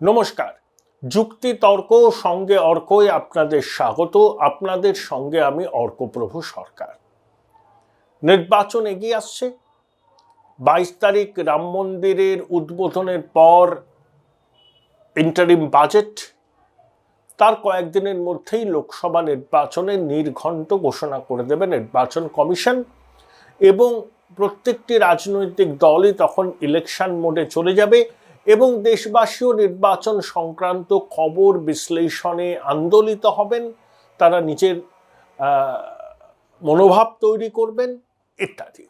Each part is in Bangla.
নমস্কার। যুক্তি তর্ক সঙ্গে অর্কই আপনাদের স্বাগত। আপনাদের সঙ্গে আমি অর্কপ্রভু সরকার। নির্বাচন এগিয়ে আসছে। 22 তারিখ রাম মন্দিরের উদ্বোধনের পর ইন্টারিম বাজেট, তার কয়েকদিনের মধ্যেই লোকসভা নির্বাচনের নির্ঘণ্ট ঘোষণা করে দেবে নির্বাচন কমিশন, এবং প্রত্যেকটি রাজনৈতিক দলই তখন ইলেকশন মোডে চলে যাবে এবং দেশবাসীও নির্বাচন সংক্রান্ত খবর বিশ্লেষণে আন্দোলিত হবেন। তারা নিজের মনোভাব তৈরি করবেন ইত্যাদি।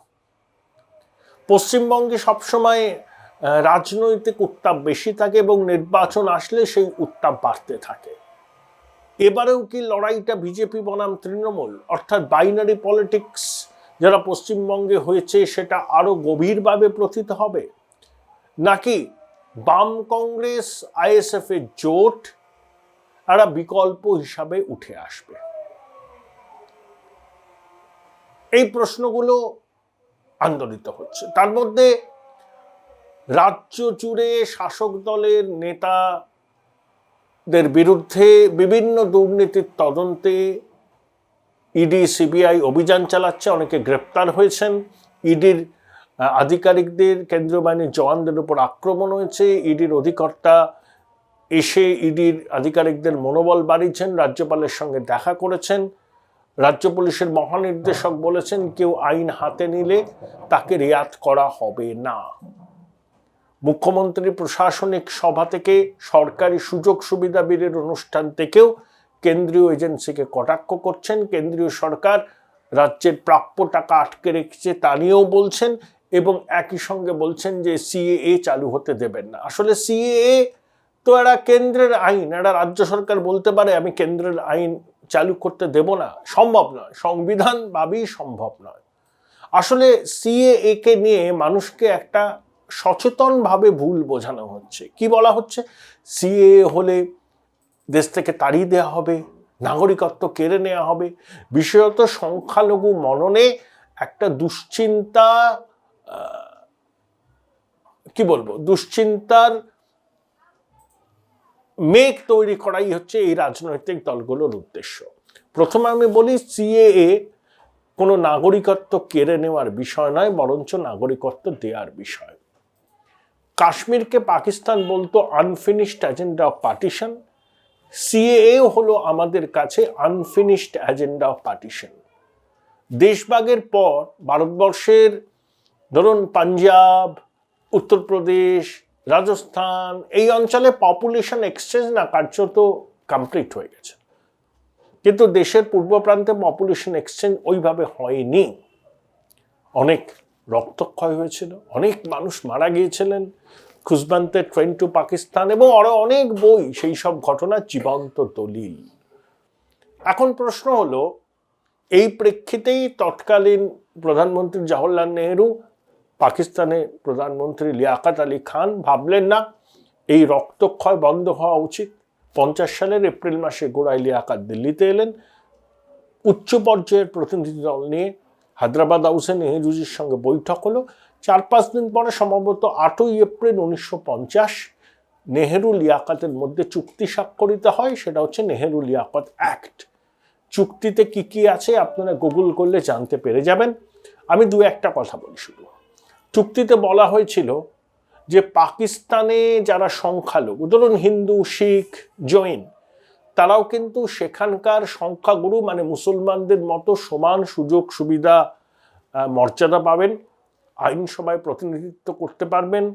পশ্চিমবঙ্গে সবসময় রাজনৈতিক উত্তাপ বেশি থাকে এবং নির্বাচন আসলে সেই উত্তাপ বাড়তে থাকে। এবারেও কি লড়াইটা বিজেপি বনাম তৃণমূল, অর্থাৎ বাইনারি পলিটিক্স যারা পশ্চিমবঙ্গে হয়েছে সেটা আরো গভীরভাবে প্রতীত হবে, নাকি বাম কংগ্রেস আইএসএফ এর জোট একটা বিকল্প হিসাবে উঠে আসবে? এই প্রশ্নগুলো আন্দোলিত হচ্ছে। তার মধ্যে রাজ্য জুড়ে শাসক দলের নেতাদের বিরুদ্ধে বিভিন্ন দুর্নীতির তদন্তে ইডি সিবিআই অভিযান চালাচ্ছে, অনেকে গ্রেপ্তার হয়েছেন। ইডির আধিকারিকদের, কেন্দ্রীয় বাহিনীর জওয়ানদের উপর আক্রমণ হয়েছে। ইডির অধিকর্তা এসে ইডির আধিকারিকদের মনোবল বাড়িয়েছেন, রাজ্যপালের সঙ্গে দেখা করেছেন। রাজ্য পুলিশের মহানির্দেশক বলেছেন কেউ আইন হাতে নিলে তাকে রিয়াত করা হবে না। মুখ্যমন্ত্রী প্রশাসনিক সভা থেকে, সরকারি সুযোগ সুবিধা বিলের অনুষ্ঠান থেকেও কেন্দ্রীয় এজেন্সিকে কটাক্ষ করছেন। কেন্দ্রীয় সরকার রাজ্যের প্রাপ্য টাকা আটকে রেখেছে তা নিয়েও বলছেন, এবং একই সঙ্গে বলছেন যে সিএএ চালু হতে দেবেন না। আসলে সিএএ তো একটা কেন্দ্রের আইন, একটা রাজ্য সরকার বলতে পারে আমি কেন্দ্রের আইন চালু করতে দেব না, সম্ভব নয়, সংবিধানভাবেই সম্ভব নয়। আসলে সিএএ কে নিয়ে মানুষকে একটা সচেতনভাবে ভুল বোঝানো হচ্ছে। কি বলা হচ্ছে? সিএএ হলে দেশ থেকে তাড়িয়ে দেওয়া হবে, নাগরিকত্ব কেড়ে নেওয়া হবে। বিশেষত সংখ্যালঘু মননে একটা দুশ্চিন্তা, দুশ্চিন্তার মেঘ তৈরি করাই হচ্ছে এই রাজনৈতিক দলগুলোর উদ্দেশ্য। প্রথমে আমি বলি, সিএএ কোনো নাগরিকত্ব কেড়ে নেওয়ার বিষয় নয়, বরঞ্চ নাগরিকত্ব দেওয়ার বিষয়। কাশ্মীরকে পাকিস্তান বলতো unfinished agenda of partition, CAA হলো আমাদের কাছে আনফিনিশড এজেন্ডা অফ পার্টিশন। দেশভাগের পর ভারতবর্ষের ধরুন পাঞ্জাব, উত্তরপ্রদেশ, রাজস্থান এই অঞ্চলে পপুলেশন এক্সচেঞ্জ না কার্যত কমপ্লিট হয়ে গেছে, কিন্তু দেশের পূর্ব প্রান্তে পপুলেশন এক্সচেঞ্জ ওইভাবে হয়নি। অনেক রক্তক্ষয় হয়েছিল, অনেক মানুষ মারা গিয়েছিলেন, খুশবন্তে ট্রেন টু পাকিস্তান এবং আরো অনেক বই সেই সব ঘটনার জীবন্ত দলিল। এখন প্রশ্ন হলো, এই প্রেক্ষিতেই তৎকালীন প্রধানমন্ত্রী জওহরলাল নেহেরু, পাকিস্তানের প্রধানমন্ত্রী লিয়াকত আলী খান ভাবলেন না এই রক্তক্ষয় বন্ধ হওয়া উচিত। 50 সালের এপ্রিল মাসে গোড়ায় লিয়াকত দিল্লিতে এলেন। উচ্চ পর্যায়ের প্রতিনিধি দল নিয়ে হায়দ্রাবাদ হাউসে নেহেরুজির সঙ্গে বৈঠক হলো। 4-5 দিন পরে, সম্ভবত 8ই এপ্রিল 1950, নেহেরু লিয়াকতের মধ্যে চুক্তি স্বাক্ষরিত হয়। সেটা হচ্ছে নেহেরু লিয়াকত অ্যাক্ট। চুক্তিতে কি কি আছে আপনারা গুগল করলে জানতে পেরে যাবেন। আমি দু একটা কথা বলি শুধু। চুক্তিতে বলা হয়েছিল যে পাকিস্তানে যারা সংখ্যালঘু, ধরুন হিন্দু, শিখ, জৈন, তারাও কিন্তু সেখানকার সংখ্যাগুরু মানে মুসলমানদের মতো সমান সুযোগ সুবিধা, মর্যাদা পাবেন, আইনসভায় প্রতিনিধিত্ব করতে পারবেন,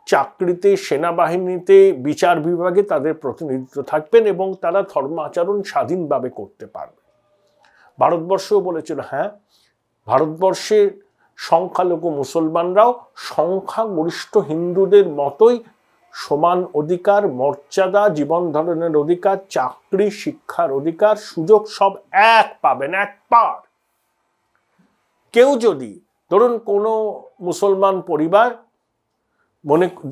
চাকরিতে, সেনাবাহিনীতে, বিচার বিভাগে তাদের প্রতিনিধিত্ব থাকবেন এবং তারা ধর্ম আচরণ স্বাধীনভাবে করতে পারবে। ভারতবর্ষও বলেছিল হ্যাঁ, ভারতবর্ষের সংখ্যালঘু মুসলমানরাও সংখ্যাগরিষ্ঠ হিন্দুদের মতোই সমান অধিকার, মর্যাদা, জীবন ধারণের অধিকার, চাকরি, শিক্ষার অধিকার, সুযোগ সব এক পাবেন, এক পার। কেউ যদি ধরুন কোনো মুসলমান পরিবার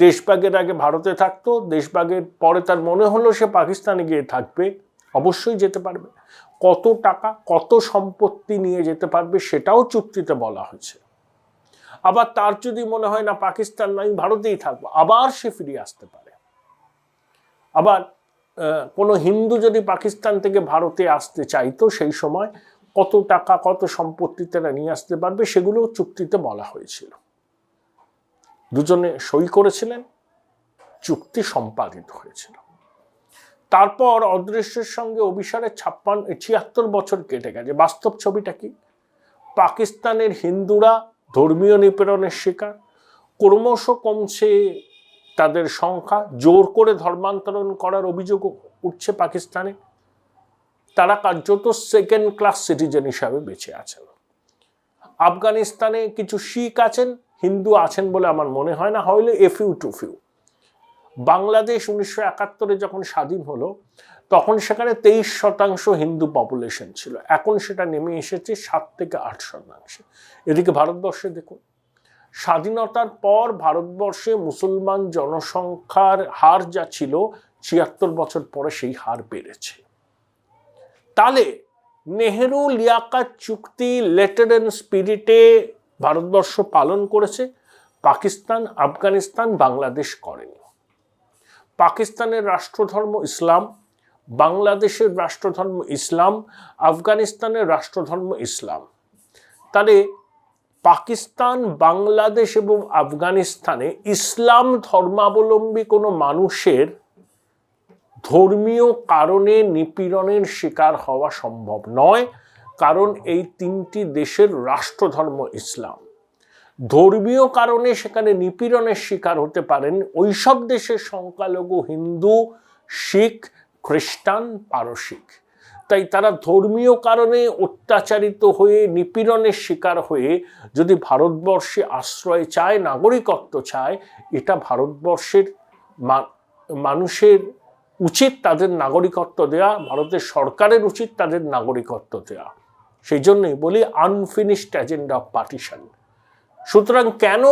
দেশভাগের আগে ভারতে থাকতো, দেশভাগের পরে তার মনে হলো সে পাকিস্তানে গিয়ে থাকবে, অবশ্যই যেতে পারবে। কত টাকা, কত সম্পত্তি নিয়ে যেতে পারবে সেটাও চুক্তিতে বলা হয়েছে। আবার তার যদি মনে হয় না পাকিস্তান নয় ভারতেই থাকবো, আবার সে ফিরে আসতে পারে। আবার কোনো হিন্দু যদি পাকিস্তান থেকে ভারতে আসতে চাইতো সেই সময় কত টাকা কত সম্পত্তি তারা নিয়ে আসতে পারবে সেগুলো চুক্তিতে বলা হয়েছিল। দুজনে সই করেছিলেন, চুক্তি সম্পাদিত হয়েছিল। তারপর অদৃশ্যের সঙ্গে অভিসারে 76 বছর কেটে গেছে। বাস্তব ছবিটা কি? পাকিস্তানের হিন্দুরা ধর্মীয় নিপীড়নের শিকার, ক্রমশ কমছে তাদের সংখ্যা, জোর করে ধর্মান্তরণ করার অভিযোগ উঠছে পাকিস্তানে। তারা কার্যত সেকেন্ড ক্লাস সিটিজেন হিসাবে বেঁচে আছেন। আফগানিস্তানে কিছু শিখ আছেন, হিন্দু আছেন বলে আমার মনে হয় না, হইলে এফিউ টু ফিউ। বাংলাদেশ 1971-এ যখন স্বাধীন হলো তখন সেখানে 23% হিন্দু পপুলেশন ছিল, এখন সেটা নেমে এসেছে 7 থেকে 8%। এদিকে ভারতবর্ষে দেখুন, স্বাধীনতার পর ভারতবর্ষে মুসলমান জনসংখ্যার হার যা ছিল 76 বছর পরে সেই হার বেড়েছে। তাহলে নেহেরু লিয়াকাত চুক্তি লেটার এন্ড স্পিরিটে ভারতবর্ষ পালন করেছে, পাকিস্তান, আফগানিস্তান, বাংলাদেশ করেনি। পাকিস্তানের রাষ্ট্রধর্ম ইসলাম, বাংলাদেশের রাষ্ট্রধর্ম ইসলাম, আফগানিস্তানের রাষ্ট্রধর্ম ইসলাম। তাহলে পাকিস্তান, বাংলাদেশ এবং আফগানিস্তানে ইসলাম ধর্মাবলম্বী কোনো মানুষের ধর্মীয় কারণে নিপীড়নের শিকার হওয়া সম্ভব নয়, কারণ এই তিনটি দেশের রাষ্ট্রধর্ম ইসলাম। ধর্মীয় কারণে সেখানে নিপীড়নের শিকার হতে পারেন ওইসব দেশের সংখ্যালঘু হিন্দু, শিখ, খ্রিস্টান, পারসিক। তাই তারা ধর্মীয় কারণে অত্যাচারিত হয়ে নিপীড়নের শিকার হয়ে যদি ভারতবর্ষে আশ্রয় চায়, নাগরিকত্ব চায়, এটা ভারতবর্ষের মানুষের উচিত তাদের নাগরিকত্ব দেয়া, ভারতের সরকারের উচিত তাদের নাগরিকত্ব দেয়া। সেই জন্যই বলি আনফিনিশড এজেন্ডা অফ পার্টিশন। সুতরাং কেন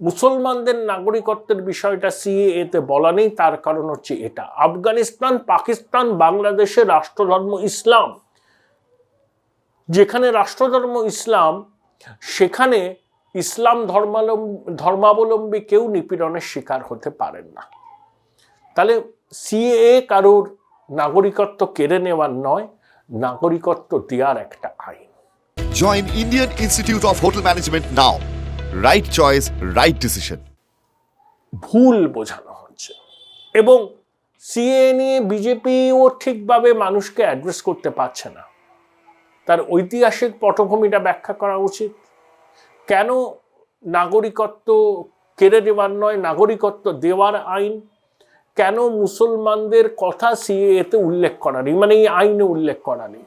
মুসলমানদের নাগরিকত্বের বিষয়টা সিএএতে বলা নেই, তার কারণ হচ্ছে এটা। আফগানিস্তান, পাকিস্তান, বাংলাদেশের রাষ্ট্রধর্ম ইসলাম। যেখানে রাষ্ট্রধর্ম ইসলাম সেখানে ইসলাম ধর্মাবলম্বী কেউ নিপীড়নের শিকার হতে পারেন না। তাহলে সিএএ কারোর নাগরিকত্ব কেড়ে নেওয়ার নয়, নাগরিকত্ব দেওয়ার একটা আইন। Join Indian Institute of Hotel Management now. Right choice, right decision. ভুল বোঝানো হচ্ছে এবং সিএএ নিয়ে বিজেপিও ঠিকভাবে মানুষকে অ্যাড্রেস করতে পারছে না। তার ঐতিহাসিক পটভূমিটা ব্যাখ্যা করা উচিত। কেন নাগরিকত্ব কেড়ে দেওয়ার নয়, নাগরিকত্ব দেওয়ার আইন? কেন মুসলমানদের কথা সিএএতে উল্লেখ করা নেই, মানে এই আইনে উল্লেখ করা নেই?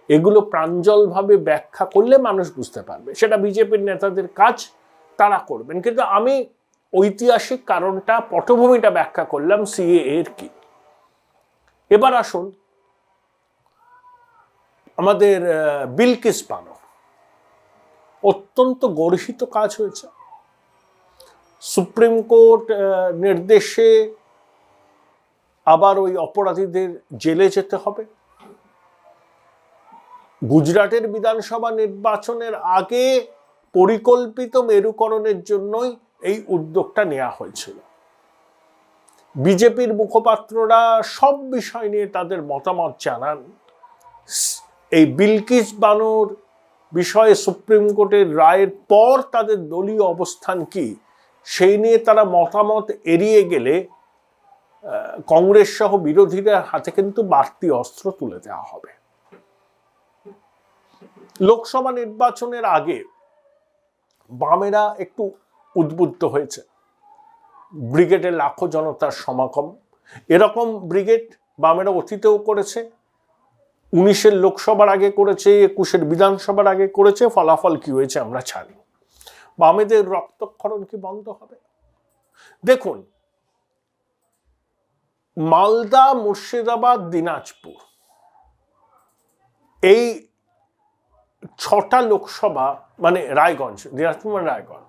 এগুলো প্রাঞ্জলভাবে ব্যাখ্যা করলে মানুষ বুঝতে পারবে। সেটা বিজেপির নেতাদের কাজ, তারা করবেন। কিন্তু আমি ঐতিহাসিক কারণটা, পটভূমিটা ব্যাখ্যা করলাম সিএএর কি। এবার আসুন আমাদের বিলকিস বানো, অত্যন্ত গর্হিত কাজ হয়েছে। সুপ্রিম কোর্ট নির্দেশে আবার ওই অপরাধীদের জেলে যেতে হবে। গুজরাটের বিধানসভা নির্বাচনের আগে পরিকল্পিত মেরুকরণের জন্যই এই উদ্যোগটা নেওয়া হয়েছিল। বিজেপির মুখপাত্ররা সব বিষয় নিয়ে তাদের মতামত জানান। এই বিলকিস বানোর বিষয়ে সুপ্রিম কোর্টের রায়ের পর তাদের দলীয় অবস্থান কি সেই নিয়ে তারা মতামত এড়িয়ে গেলে কংগ্রেস সহ বিরোধীদের হাতে কিন্তু বাড়তি অস্ত্র তুলে দেওয়া হবে। লোকসভা নির্বাচনের আগে বামেরা একটু উদ্বুদ্ধ হয়েছে। ব্রিগেডের লাখো জনতার সমাগম, এরকম ব্রিগেড বামেরা অতীতেও করেছে। 19-এর লোকসভার আগে করেছে, 21-এর বিধানসভার আগে করেছে। ফলাফল কি হয়েছে আমরা জানি। বামেদের রক্তক্ষরণ কি বন্ধ হবে? দেখুন, মালদা, মুর্শিদাবাদ, দিনাজপুর, এই 6টা লোকসভা, মানে রায়গঞ্জ, দিনাজপুর মানে রায়গঞ্জ,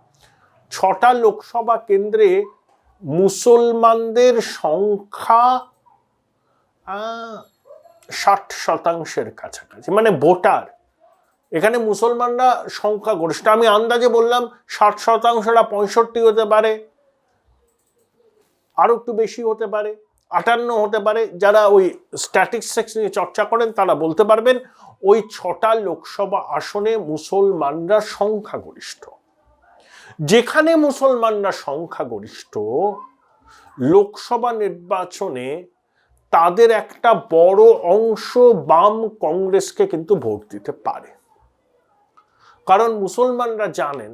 6টা লোকসভা কেন্দ্রে মুসলমানদের সংখ্যা 60% কাছাকাছি, মানে ভোটার। এখানে মুসলমানরা সংখ্যা গরিষ্ঠ। আমি আন্দাজে বললাম 60%, 65 হতে পারে, আরো একটু বেশি হতে পারে। 58 হতে পারে। যারা ওই স্ট্যাটিস্টিক্স নিয়ে চর্চা করেন তারা বলতে পারবেন ওই 6টা লোকসভা আসনে মুসলমানরা সংখ্যাগরিষ্ঠ। যেখানে মুসলমানরা সংখ্যাগরিষ্ঠ, লোকসভা নির্বাচনে তাদের একটা বড় অংশ বাম কংগ্রেসকে কিন্তু ভোট দিতে পারে, কারণ মুসলমানরা জানেন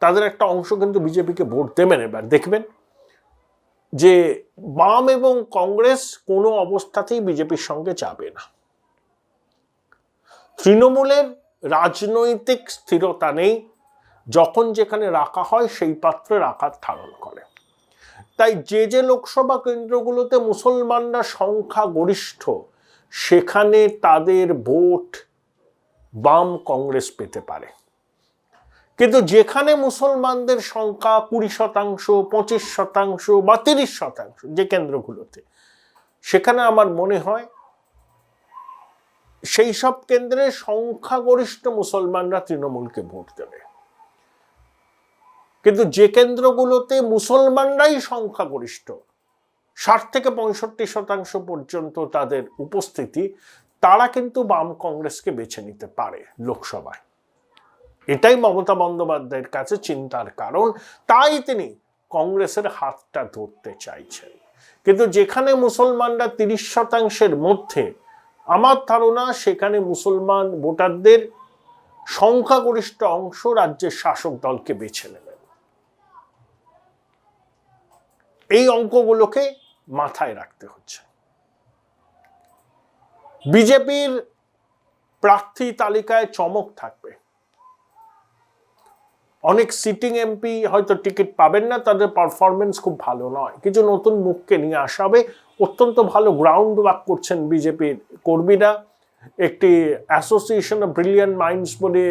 তাদের একটা অংশ কিন্তু বিজেপিকে ভোট দেবেন। এবার দেখবেন যে বাম এবং কংগ্রেস কোনো অবস্থাতেই বিজেপির সঙ্গে যাবে না। তৃণমূলের রাজনৈতিক স্থিরতা নেই, যখন যেখানে রাখা হয় সেই পাত্রে আকার ধারণ করে। তাই যে যে লোকসভা কেন্দ্রগুলোতে মুসলমানরা সংখ্যাগরিষ্ঠ, সেখানে তাদের ভোট বাম কংগ্রেস পেতে পারে। কিন্তু যেখানে মুসলমানদের সংখ্যা 20%, 25% বা 30%, যে কেন্দ্রগুলোতে, সেখানে আমার মনে হয় সেই সব কেন্দ্রে সংখ্যাগরিষ্ঠ মুসলমানরা তৃণমূলকে ভোট দেবে। কিন্তু যে কেন্দ্রগুলোতে মুসলমানরাই সংখ্যাগরিষ্ঠ, 60 থেকে 65% পর্যন্ত তাদের উপস্থিতি, তারা কিন্তু বাম কংগ্রেসকে বেছে নিতে পারে লোকসভায়। এটাই মমতা বন্দ্যোপাধ্যায়ের কাছে চিন্তার কারণ, তাই তিনি কংগ্রেসের হাতটা ধরতে চাইছেন। কিন্তু যেখানে মুসলমানরা 30%-এর মধ্যে, আমার ধারণা সেখানে মুসলমান ভোটারদের সংখ্যাগরিষ্ঠ অংশ রাজ্যের শাসক দলকে বেছে নেবেন। এই অঙ্কগুলোকে মাথায় রাখতে হচ্ছে। বিজেপির প্রার্থী তালিকায় চমক থাকবে। অনেক সিটিং এমপি হয়তো টিকিট পাবেন না, তাদের পারফরমেন্স খুব ভালো নয়। কিছু নতুন মুখকে নিয়ে আসা হবে। অত্যন্ত ভালো গ্রাউন্ড ওয়ার্ক করছেন বিজেপির কর্মীরা। একটি অ্যাসোসিয়েশন অফ ব্রিলিয়ান্ট মাইন্ডস বলে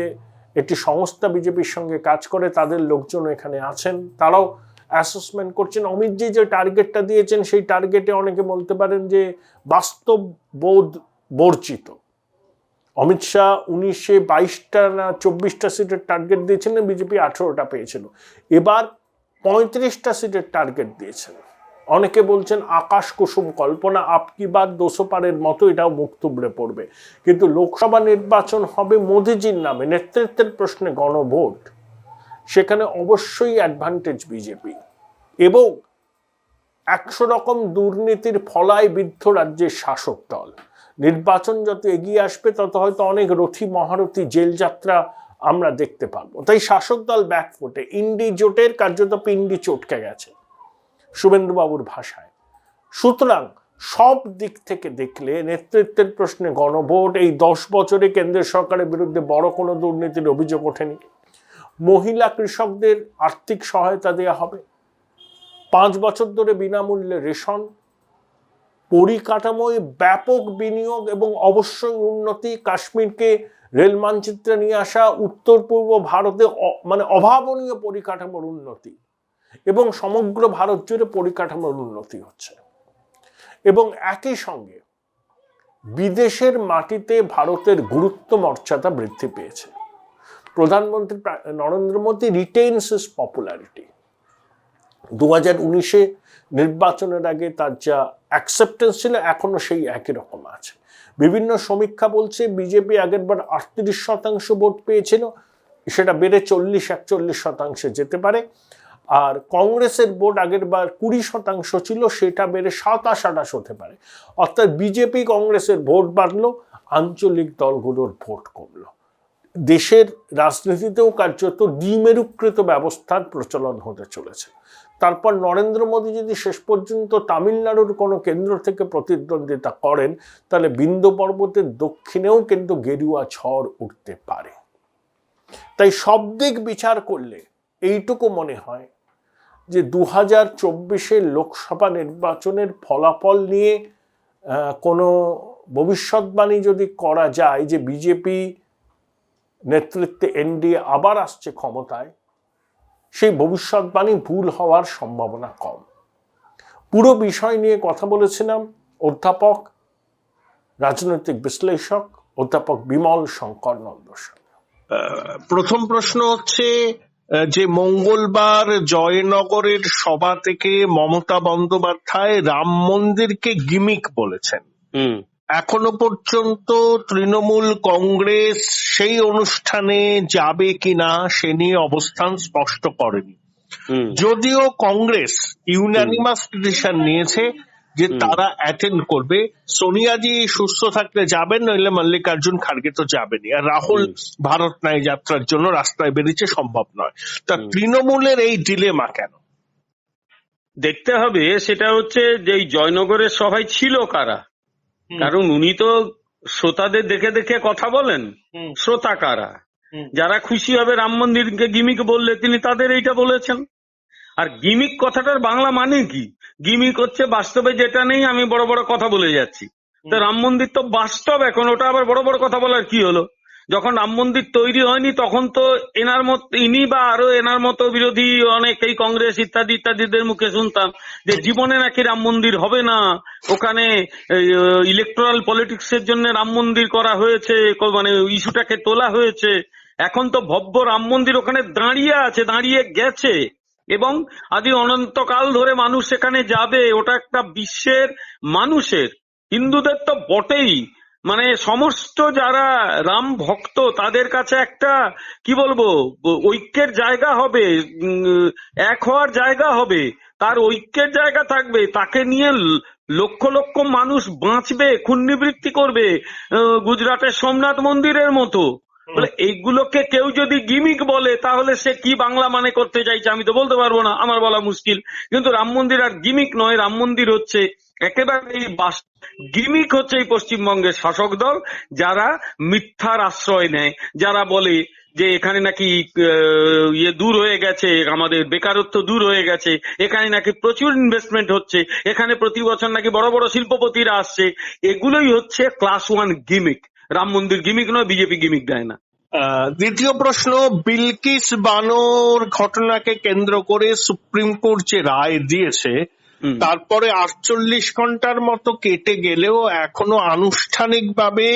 একটি সংস্থা বিজেপির সঙ্গে কাজ করে, তাদের লোকজন এখানে আছেন, তারাও অ্যাসেসমেন্ট করছেন। অমিতজি যে টার্গেটটা দিয়েছেন সেই টার্গেটে অনেকে বলতে পারেন যে বাস্তব বোধ বর্জিত। অমিত শাহ 19-এ 22টা না 24টা সিটের টার্গেট দিয়েছিলেন, বিজেপি 18টা পেয়েছিল। এবার 35টা সিটের টার্গেট দিয়েছেন। অনেকে বলছেন আকাশ কুসুম কল্পনা, আপকি বাত 200 পারের মতো এটাও মুখ তুবড়ে পড়বে। কিন্তু লোকসভা নির্বাচন হবে মোদিজির নামে, নেতৃত্বের প্রশ্নে গণভোট, সেখানে অবশ্যই অ্যাডভান্টেজ বিজেপি। এবং 100 রকম দুর্নীতির ফলায় বিদ্ধ রাজ্যের শাসক দল। নির্বাচন যত এগিয়ে আসবে তত হয়তো অনেক রথী মহারথী জেল যাত্রা আমরা দেখতে পাবো। তাই শাসক দল ব্যাকফুটে, ইন্ডি জোটের কার্যত পিন্ডি চটকে গেছে শুভেন্দুবাবুর ভাষায়। সুতরাং সব দিক থেকে দেখলে নেতৃত্বের প্রশ্নে গণভোট। এই 10 বছরে কেন্দ্রের সরকারের বিরুদ্ধে বড় কোনো দুর্নীতির অভিযোগ ওঠেনি। মহিলা কৃষকদের আর্থিক সহায়তা দেওয়া হবে, 5 বছর ধরে বিনামূল্যে রেশন, পরিকাঠামোয় ব্যাপক বিনিয়োগ এবং অবশ্যই উন্নতি, কাশ্মীরকে রেল মানচিত্রে নিয়ে আসা, উত্তর পূর্ব ভারতে মানে অভাবনীয় পরিকাঠামোর উন্নতি, এবং সমগ্র ভারত জুড়ে পরিকাঠামোর উন্নতি হচ্ছে। এবং একই সঙ্গে বিদেশের মাটিতে ভারতের গুরুত্ব মর্যাদা বৃদ্ধি পেয়েছে। প্রধানমন্ত্রী নরেন্দ্র মোদী রিটেইনস হিজ পপুলারিটি। 2019-এ নির্বাচনের আগে তার যা অ্যাকসেপ্টেন্স ছিল এখনো সেই একই রকম আছে। বিভিন্ন সমীক্ষা বলছে বিজেপি আগেরবার 38% ভোট পেয়েছিল, সেটা বেড়ে 40-41% যেতে পারে। আর কংগ্রেসের ভোট আগেরবার 20% ছিল, সেটা বেড়ে 27-28 হতে পারে। অর্থাৎ বিজেপি কংগ্রেসের ভোট বাড়লো, আঞ্চলিক দলগুলোর ভোট কমলো। দেশের রাজনীতিতেও কার্যত দ্বিমেরুকৃত ব্যবস্থার প্রচলন হতে চলেছে। তারপর নরেন্দ্র মোদী যদি শেষ পর্যন্ত তামিলনাড়ুর কোনো কেন্দ্র থেকে প্রতিদ্বন্দ্বিতা করেন, তাহলে বিন্ধ্য পর্বতের দক্ষিণেও কিন্তু গেরুয়া ঝড় উঠতে পারে। তাই সব দিক বিচার করলে এইটুকু মনে হয় যে 2024-এর লোকসভা নির্বাচনের ফলাফল নিয়ে কোনো ভবিষ্যৎবাণী যদি করা যায় যে বিজেপি নেতৃত্বে এনডিএ আবার আসছে ক্ষমতায়, সেই ভবিষ্যৎবাণী ভুল হওয়ার সম্ভাবনা কম। পুরো বিষয় নিয়ে কথা বলেছিলাম অধ্যাপক, রাজনৈতিক বিশ্লেষক অধ্যাপক বিমল শঙ্কর নন্দর সঙ্গে। প্রথম প্রশ্ন হচ্ছে, যে মঙ্গলবার জয়নগরের সভা থেকে মমতা বন্দ্যোপাধ্যায় রাম মন্দিরকে গিমিক বলেছেন। এখনো পর্যন্ত তৃণমূল কংগ্রেস সেই অনুষ্ঠানে যাবে কিনা সে নিয়ে অবস্থান স্পষ্ট করেনি। যদিও কংগ্রেস ইউনানিমাস ডিসিশন নিয়েছে যে তারা অ্যাটেন্ড করবে। সোনিয়াজি সুস্থ থাকলে যাবেন, নইলে মল্লিকার্জুন খার্গে তো যাবেনই। আর রাহুল ভারত নাই যাত্রার জন্য রাস্তায় বেরিয়েছে, সম্ভব নয়। তা তৃণমূলের এই ডিলেমা কেন দেখতে হবে? সেটা হচ্ছে যে এই জয়নগরের সভায় ছিল কারা, কারণ উনি তো শ্রোতাদের দেখে দেখে কথা বলেন। শ্রোতা কারা? যারা খুশি হবে রাম মন্দিরকে গিমিক বললে তিনি তাদের এইটা বলেছেন। আর গিমিক কথাটার বাংলা মানে কি? গিমিক হচ্ছে বাস্তবে যেটা নেই, আমি বড় বড় কথা বলে যাচ্ছি। তো রাম মন্দির তো বাস্তব, এখন ওটা আবার বড় বড় কথা বলার কি হলো? যখন রাম মন্দির তৈরি হয়নি তখন তো এনার মতো, ইনি বা আরো এনার মতো বিরোধী অনেক এই কংগ্রেস ইত্যাদি ইত্যাদিদের মুখে শুনতাম যে জীবনে নাকি রাম মন্দির হবে না, ওখানে ইলেকটোরাল পলিটিক্স এর জন্য রাম মন্দির করা হয়েছে, মানে ইস্যুটাকে তোলা হয়েছে। এখন তো ভব্য রাম মন্দির ওখানে দাঁড়িয়ে আছে, দাঁড়িয়ে গেছে, এবং আদি অনন্তকাল ধরে মানুষ সেখানে যাবে। ওটা একটা বিশ্বের মানুষের, হিন্দুদের তো বটেই, মানে সমস্ত যারা রাম ভক্ত তাদের কাছে একটা কি বলবো ঐক্যের জায়গা হবে, এক হওয়ার জায়গা হবে, তার ঐক্যের জায়গা থাকবে, তাকে নিয়ে লক্ষ লক্ষ মানুষ বাঁচবে, খুন্নিবৃত্তি করবে, গুজরাটের সোমনাথ মন্দিরের মতো। বলে এইগুলোকে কেউ যদি গিমিক বলে তাহলে সে কি বাংলা মানে করতে চাইছে আমি তো বলতে পারবো না, আমার বলা মুশকিল। কিন্তু রাম মন্দির আর গিমিক নয়, রাম মন্দির হচ্ছে একেবারে গিমিক হচ্ছে এই পশ্চিমবঙ্গের শাসক দল, যারা মিথ্যার আশ্রয় নেয়, যারা বলে যে এখানে নাকি ইয়ে দূর হয়ে গেছে, আমাদের বেকারত্ব দূর হয়ে গেছে, এখানে নাকি প্রচুর ইনভেস্টমেন্ট হচ্ছে, এখানে প্রতি বছর নাকি বড় বড় শিল্পপতিরা আসছে। এগুলোই হচ্ছে ক্লাস 1 গিমিক। রাম মন্দির গিমিক নয়, বিজেপি গিমিক দেয় না। দ্বিতীয় প্রশ্ন, বিলকিস বানোর ঘটনাকে কেন্দ্র করে সুপ্রিম কোর্ট যে রায় দিয়েছে তারপরে 48 ঘন্টার মতো কেটে গেলেও এখনো আনুষ্ঠানিকভাবে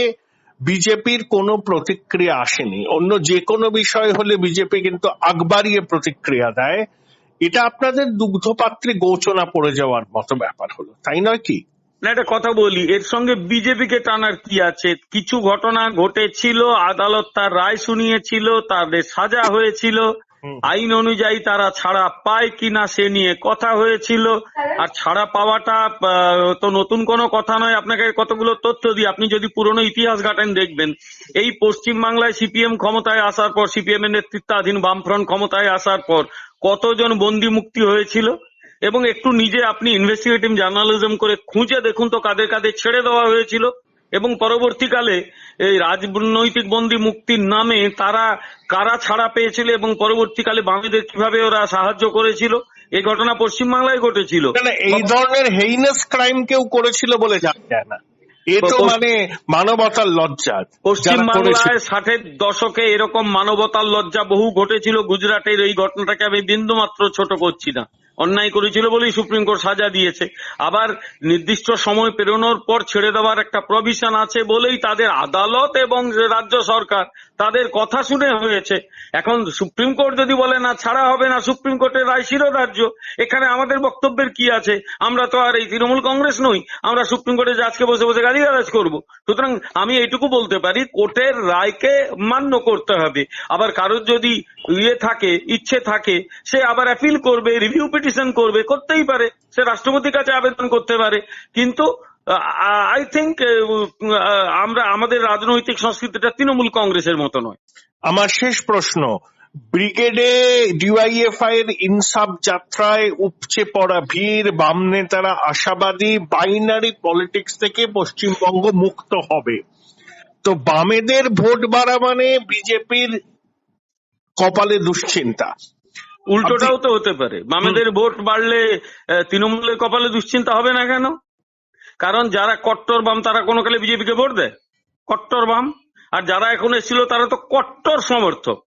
বিজেপির কোনো প্রতিক্রিয়া আসেনি। অন্য যে কোনো বিষয় হলে বিজেপি কিন্তু আগ বাড়িয়ে প্রতিক্রিয়া দেয়। এটা আপনাদের দুগ্ধপাত্রে গোচনা পড়ে যাওয়ার মতো ব্যাপার হলো, তাই নয় কি? না, একটা কথা বলি, এর সঙ্গে বিজেপিকে টানার কি আছে? কিছু ঘটনা ঘটেছিল, আদালত তার রায় শুনিয়েছিল, তাদের সাজা হয়েছিল, আইন অনুযায়ী তারা ছাড়া পায় কিনা সে নিয়ে কথা হয়েছিল। আর ছাড়া পাওয়াটা তো নতুন কোনো কথা নয়। আপনাকে কতগুলো তথ্য দিই, আপনি যদি পুরনো ইতিহাস ঘাটেন দেখবেন এই পশ্চিম বাংলায় সিপিএম ক্ষমতায় আসার পর, সিপিএম এর নেতৃত্বাধীন বামফ্রন্ট ক্ষমতায় আসার পর কতজন বন্দি মুক্তি হয়েছিল, এবং একটু নিজে আপনি ইনভেস্টিগেটিভ জার্নালিজম করে খুঁজে দেখুন তো কাদের কাদের ছেড়ে দেওয়া হয়েছিল, এবং পরবর্তীকালে এই রাজনৈতিক বন্দী মুক্তির নামে তারা কারা ছাড়া পেয়েছিল, এবং পরবর্তীকালে বামেদের কিভাবে ওরা সাহায্য করেছিল। এই ঘটনা পশ্চিমবাংলায় ঘটেছিল। এই ধরনের হেইনাস ক্রাইম কেউ করেছিল বলে জানা যায় না, এ তো মানে মানবতার লজ্জা। পশ্চিমবাংলায় 60-এর দশকে এরকম মানবতার লজ্জা বহু ঘটেছিল। গুজরাটের এই ঘটনাটাকে আমি বিন্দুমাত্র ছোট করছি না, অন্যায় করেছিল বলেই সুপ্রিম কোর্ট সাজা দিয়েছে। আবার নির্দিষ্ট সময় পেরোনোর পর ছেড়ে দেওয়ার একটা প্রভিশন আছে বলেই তাদের আদালত এবং রাজ্য সরকার তাদের কথা শুনে হয়েছে। এখন সুপ্রিম কোর্ট যদি বলে না ছাড়া হবে না, সুপ্রিম কোর্টের রায় শিরোধার্য, এখানে আমাদের বক্তব্যের কি আছে? আমরা তো আর এই তৃণমূল কংগ্রেস নই, আমরা সুপ্রিম কোর্টে আজকে বসে বসে গালিগালাজ করবো। সুতরাং আমি এইটুকু বলতে পারি, কোর্টের রায়কে মান্য করতে হবে। আবার কারোর যদি ইচ্ছে থাকে সে আবার অ্যাপিল করবে, রিভিউ পিটিশন করবে, করতেই পারে, সে রাষ্ট্রপতির কাছে আবেদন করতে পারে। কিন্তু আই থিঙ্ক আমরা আমাদের রাজনৈতিক সংস্কৃতিটা তৃণমূল কংগ্রেসের মতো নয়। আমার শেষ প্রশ্ন, ব্রিগেডে ডিওয়াইএফআই এর ইনসাফ যাত্রায় উপচে পড়া ভিড়, বাম নেতারা আশাবাদী বাইনারি পলিটিক্স থেকে পশ্চিমবঙ্গ মুক্ত হবে। তো বামেদের ভোট বাড়া মানে বিজেপির কপালে দুশ্চিন্তা। উল্টোটাও তো হতে পারে, বামেদের ভোট বাড়লে তৃণমূলের কপালে দুশ্চিন্তা হবে না কেন? কারণ যারা কট্টর বাম তারা কোনো কালে বিজেপিকে ভোট দেয়, কট্টর বাম। আর যারা এখন এসেছিল তারা তো কট্টর সমর্থক,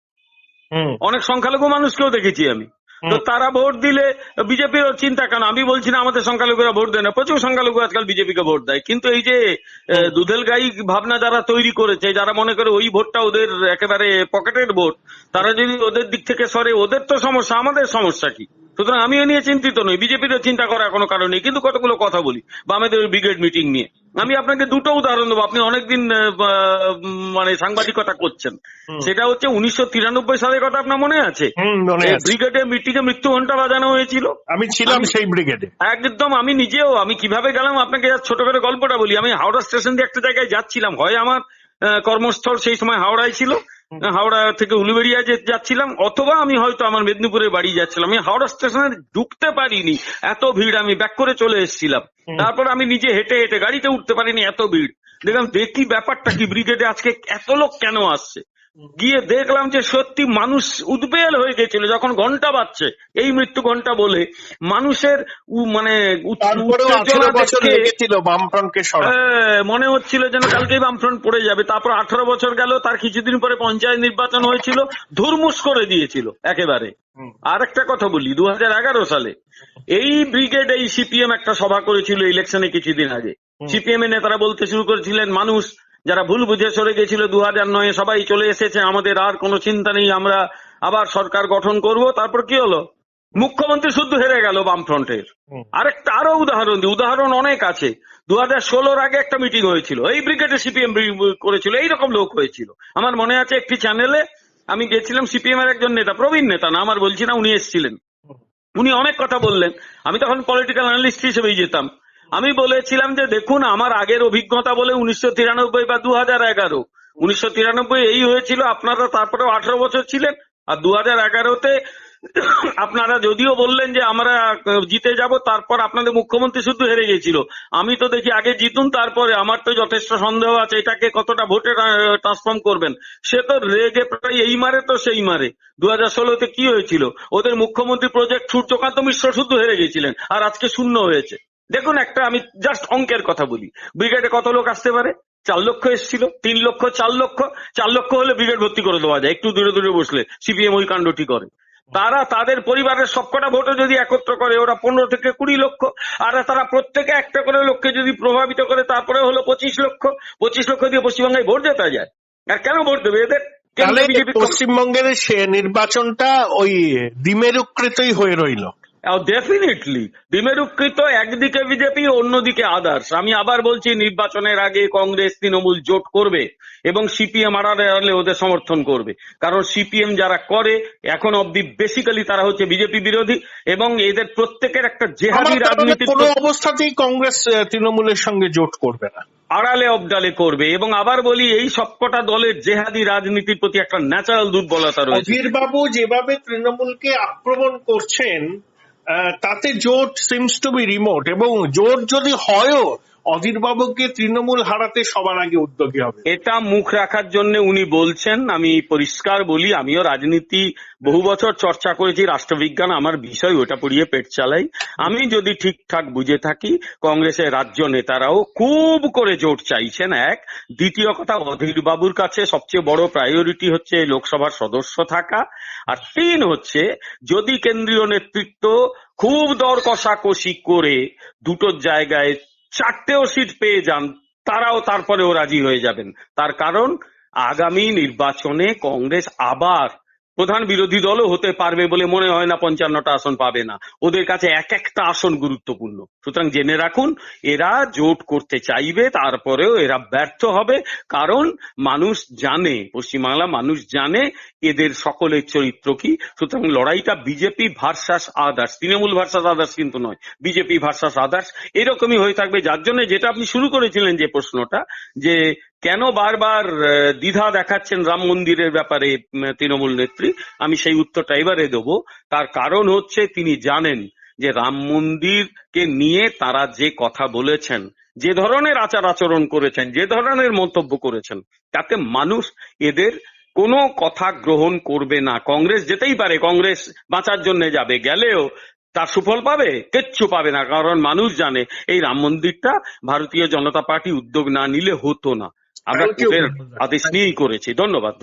অনেক সংখ্যালঘু মানুষকেও দেখেছি আমি। তো তারা ভোট দিলে বিজেপির চিন্তা কেন? আমি বলছি না আমাদের সংখ্যালঘুরা ভোট দেয় না, প্রচুর সংখ্যালঘু আজকাল বিজেপিকে ভোট দেয়, কিন্তু এই যে দুধেল গাই ভাবনা যারা তৈরি করেছে, যারা মনে করে ওই ভোটটা ওদের একেবারে পকেটের ভোট, তারা যদি ওদের দিক থেকে সরে, ওদের তো সমস্যা, আমাদের সমস্যা কি? সুতরাং আমি এ নিয়ে চিন্তিত নই, বিজেপিরও চিন্তা করার কোনো কারণ নেই। কিন্তু কতগুলো কথা বলি বামেদের ব্রিগেড মিটিং নিয়ে। আমি আপনাকে দুটো উদাহরণ দেবো, আপনি অনেকদিন মানে সাংবাদিকতা করছেন। সেটা হচ্ছে 1993 সালের কথা, আপনার মনে আছে? ব্রিগেডের মিটিং এ মৃত্যু ঘন্টা বাজানো হয়েছিল, আমি ছিলাম সেই ব্রিগেডে। একদম, আমি নিজেও, আমি কিভাবে গেলাম আপনাকে ছোট করে গল্পটা বলি। আমি হাওড়া স্টেশন দিয়ে একটা জায়গায় যাচ্ছিলাম, হয় আমার কর্মস্থল সেই সময় হাওড়ায় ছিল, হাওড়া থেকে উলুবেড়িয়া যাচ্ছিলাম, অথবা আমি হয়তো আমার মেদিনীপুরের বাড়ি যাচ্ছিলাম। আমি হাওড়া স্টেশনে ঢুকতে পারিনি, এত ভিড়, আমি ব্যাক করে চলে এসেছিলাম। তারপর আমি নিজে হেঁটে হেঁটে, গাড়িতে উঠতে পারিনি, এত ভিড়। দেখলাম, দেখি ব্যাপারটা কি, ব্রিগেডে আজকে এত লোক কেন আসছে। গিয়ে দেখলাম যে সত্যি মানুষ উদ্বেল হয়ে গেছিল যখন ঘন্টা বাজছে, এই মৃত্যু ঘন্টা বলে মানুষের মানে উত্তেজনা দেখে বামফ্রন্টকে মনে হচ্ছিল যেন কালকেই বামফ্রন্ট পড়ে যাবে। তারপর 18 বছর গেল, তার কিছুদিন পরে পঞ্চায়েত নির্বাচন হয়েছিল, ধুরমুস করে দিয়েছিল একেবারে। আর একটা কথা বলি, 2011 সালে এই ব্রিগেড, এই সিপিএম একটা সভা করেছিল ইলেকশনে কিছুদিন আগে। সিপিএম এর নেতারা বলতে শুরু করেছিলেন, মানুষ যারা ভুল বুঝে সরে গেছিল 2009-এ সবাই চলে এসেছে, আমাদের আর কোনো চিন্তা নেই, আমরা আবার সরকার গঠন করব। তারপর কি হলো? মুখ্যমন্ত্রী শুদ্ধ হেরে গেল বামফ্রন্টের। আরেকটা আরো উদাহরণ দিই, উদাহরণ অনেক আছে। 2016-র আগে একটা মিটিং হয়েছিল, এই ব্রিগেডে সিপিএম করেছিল, এইরকম লোক হয়েছিল। আমার মনে আছে একটি চ্যানেলে আমি গেছিলাম, সিপিএম এর একজন নেতা, প্রবীণ নেতা না, আমার বলছি না, উনি এসেছিলেন, উনি অনেক কথা বললেন। আমি তখন পলিটিক্যাল অ্যানালিস্ট হিসেবেই যেতাম। আমি বলেছিলাম যে দেখুন, আমার আগের অভিজ্ঞতা বলে 1993 বা 2011, 1993 এই হয়েছিল, আপনারা তারপরেও 18 বছর ছিলেন, আর 2011-তে আপনারা যদিও বললেন যে আমরা জিতে যাব, তারপর আপনাদের মুখ্যমন্ত্রী শুধু হেরে গেছিল। আমি তো দেখি আগে জিতুন, তারপরে, আমার তো যথেষ্ট সন্দেহ আছে এটাকে কতটা ভোটে ট্রান্সফর্ম করবেন। সে তো রেগে প্রায় এই মারে তো সেই মারে। 2016-তে কি হয়েছিল? ওদের মুখ্যমন্ত্রী প্রজেক্ট সূর্যকান্ত মিশ্র শুধু হেরে গেছিলেন, আর আজকে শূন্য হয়েছে। দেখুন, একটা আমি জাস্ট অঙ্কের কথা বলি, ব্রিগেডে কত লোক আসতে পারে? 4 লক্ষ এসেছিল, 3 লক্ষ, 4 লক্ষ। 4 লক্ষ হলে ব্রিগেড ভর্তি করে দেওয়া যায়, একটু দূরে দূরে বসলে সিপিএম ওই কাণ্ডটি করে। তারা তাদের পরিবারের সবকটা ভোটে যদি একত্র করে, ওরা 15 থেকে 20 লক্ষ, আর তারা প্রত্যেকে একটা করে লোককে যদি প্রভাবিত করে, তারপরে হলো 25 লক্ষ। 25 লক্ষ দিয়ে পশ্চিমবঙ্গে ভোট জেতা যায়। আর কেন ভোট দেবে এদের? পশ্চিমবঙ্গের নির্বাচনটা ওই দ্বিমেরুকৃতই হয়ে রইল। ডেফিনেটলি দ্বিমেরুকৃত, একদিকে বিজেপি, অন্যদিকে আদার্স। আমি আবার বলছি, নির্বাচনের আগে কংগ্রেস তৃণমূল জোট করবে এবং সিপিএম আড়ালে ওদের সমর্থন করবে। কারণ সিপিএম যারা করে এখন অব্দি বেসিক্যালি তারা হচ্ছে বিজেপি বিরোধী, এবং এদের প্রত্যেকের একটা জেহাদি রাজনীতি। কোনো অবস্থাতেই কংগ্রেস তৃণমূলের সঙ্গে জোট করবে না, আড়ালে অবডালে করবে। এবং আবার বলি, এই সবকটা দলের জেহাদি রাজনীতির প্রতি একটা ন্যাচারাল দুর্বলতা রয়েছে। অধীরবাবু যেভাবে তৃণমূলকে আক্রমণ করছেন, তাতে জোট সিমস টু বি রিমোট, এবং জোট যদি হয়ও, অধীরবাবুকে তৃণমূল হারাতে সবার আগে উদ্যোগী হবে। এটা মুখ রাখার জন্য উনি বলছেন। আমি পরিষ্কার বলি, আমিও রাজনীতি বহু বছর চর্চা করেছি, রাষ্ট্রবিজ্ঞান আমার বিষয়, ওটা পড়িয়ে পেট চালাই। আমি যদি ঠিকঠাক বুঝে থাকি, কংগ্রেসের রাজ্য নেতারাও খুব করে জোট চাইছেন, এক। দ্বিতীয় কথা, অধীরবাবুর কাছে সবচেয়ে বড় প্রায়োরিটি হচ্ছে লোকসভার সদস্য থাকা। আর 3 হচ্ছে, যদি কেন্দ্রীয় নেতৃত্ব খুব দর কষাকষি করে দুটো জায়গায় 4টেও সিট পেয়ে যান, তারাও তারপরেও রাজি হয়ে যাবেন। তার কারণ, আগামী নির্বাচনে কংগ্রেস আবার প্রধান বিরোধী দলও হতে পারবে বলে মনে হয় না, 55টা আসন পাবে না। ওদের কাছে এক একটা আসন গুরুত্বপূর্ণ। সুতরাং জেনে রাখুন, এরা জোট করতে চাইবে, তারপরেও এরা ব্যর্থ হবে। কারণ মানুষ জানে, পশ্চিমবাংলা মানুষ জানে এদের সকলের চরিত্র কি। সুতরাং লড়াইটা BJP versus others, Trinamool versus others কিন্তু নয়, বিজেপি ভার্সাস আদার্স, এরকমই হয়ে থাকবে। যার জন্য যেটা আপনি শুরু করেছিলেন যে প্রশ্নটা, যে কেন বারবার দ্বিধা দেখাচ্ছেন রাম মন্দিরের ব্যাপারে তৃণমূল নেত্রী, আমি সেই উত্তরটা এবারে দেবো। তার কারণ হচ্ছে, তিনি জানেন যে রাম মন্দিরকে নিয়ে তারা যে কথা বলেছেন, যে ধরনের আচার আচরণ করেছেন, যে ধরনের মন্তব্য করেছেন, তাতে মানুষ এদের কোনো কথা গ্রহণ করবে না। কংগ্রেস যেতেই পারে, কংগ্রেস বাঁচার জন্য যাবে, গেলেও তার সুফল পাবে? কিচ্ছু পাবে না। কারণ মানুষ জানে এই রাম মন্দিরটা ভারতীয় জনতা পার্টি উদ্যোগ না নিলে হতো না। আমরা কোর্টের আদেশ নিয়েই করেছি। ধন্যবাদ।